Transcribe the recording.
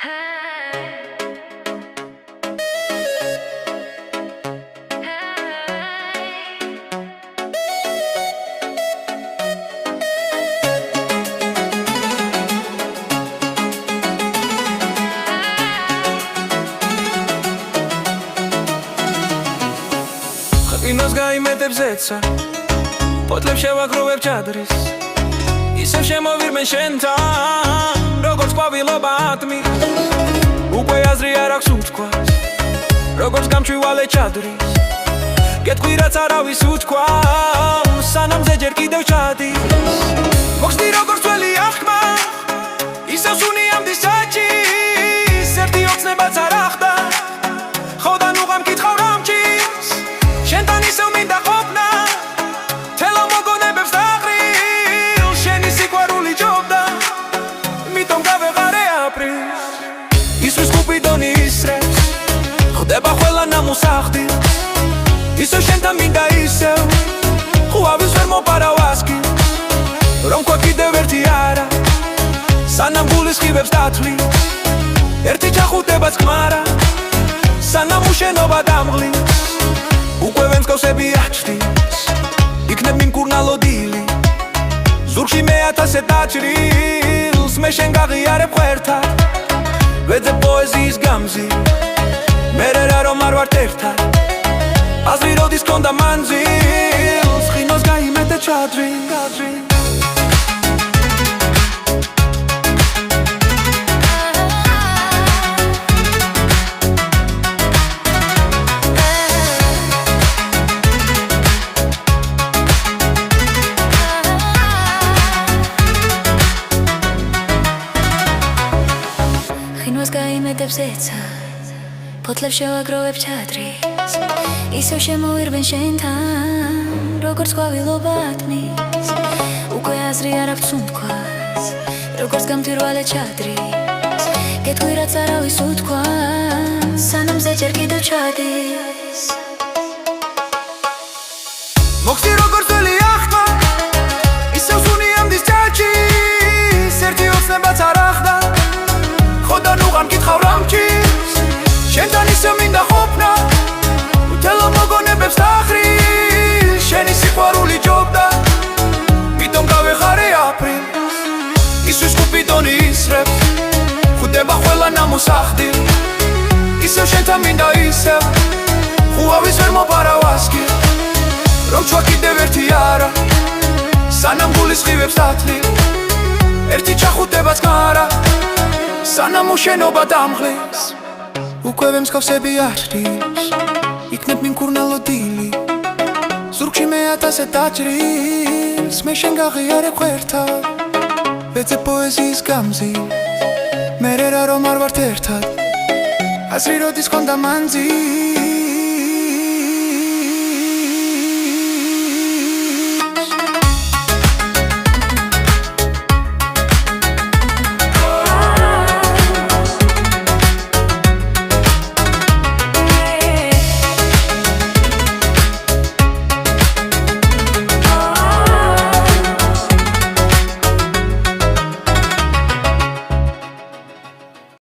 Inos gaimedeb zeca Potleb შევაგროვებ ჭადრის ისევ შემოვირმენ შენთან როგორც ყვავილობა ატმის უკვე აზრი არ აქვს უთქვას როგორც გამჩვივალე ჭადრის გეტყვი რაც არავის უთქვა სანამ ზეჯერ კიდევ ჩადის მოხსნი როგორც ძველი აღქმა ისევ სუნიამდის საჭის ერთი ოცნებაც არ ახდა ხო და ნუ გამკითხავ რამჭის შენთან ისევ მინდა ყოფნა თელა მოგონებებს დაყრილ შენი სიყვარული ჯობდა მიტომ გავეღარე აპრილს ისვის კუპიდონი ისრებს ხდება ყველა ნამოსახდი ისევ შენთან მინდა ისევ ყვავილს ვერ მოპარავ ასკილს რომ ქვა კიდევ ერთი არა სანამ გულის ხივებს დათვლის ერთი ჩახუტებაც ხმარა სანამ უშენობა დამღლის უკვე ვენსკავსები აჩდის იქნებ მიმკურნალო დილი ზურგში მეათასე დაჭრილს მე შენ გაღიარებ ხვერთან ვეძებ პოეზიის გამზი მერე რა რომ არ ვართ ერთად აზრი როდის გქონდა მანძილს ხინოს გაიმეტე ჭადრი გაიმედებ ზეცა ფოთლებს შევაგროვებ ჭადრის ისევ შემოვირბენ შენთან როგორც ყვავილობა ატმის უკვე აზრი არ აქვს უთქვას როგორც გამთირვალე ჭადრის გეტყვი რაც არავის უთქვა სანამ ზეჯერ კიდევ ჩადის მოხსნი როგორც ძველი აღქმა ისევ სუნიამდის ჭაჭის ერთი ოცნებაც არ ახდა ხოდა ნუ გამკითხავ რამჭის შენთან ისევ მინდა ყოფნა თელა მოგონებებს დაყრილ შენი სიყვარული ჯობდა მიტომ გავეხარე აპრილს ისვის კუპიდონი ისრებს ხდება ყველა ნამოსახდი ისევ შენთან მინდა ისევ ყვავილს ვერ მოპარავ ასკილს რომ ჩვა კიდევ ერთი არა სანამ გულის ხივებს დათვლის ერთი ჩახუტებაც ხმარა სანამ უშენობა დამღლის უკვე ვემსკავსები აჩდის იქნებ მიმკურნალო დილი ზურგში მეათასე დაჭრილს მე შენ გაღიარებ ხვერთან ვეძებ პოეზიის გამზის მერე რა რომ არ ვართ ერთად აზრი როდის გქონდა მანძილს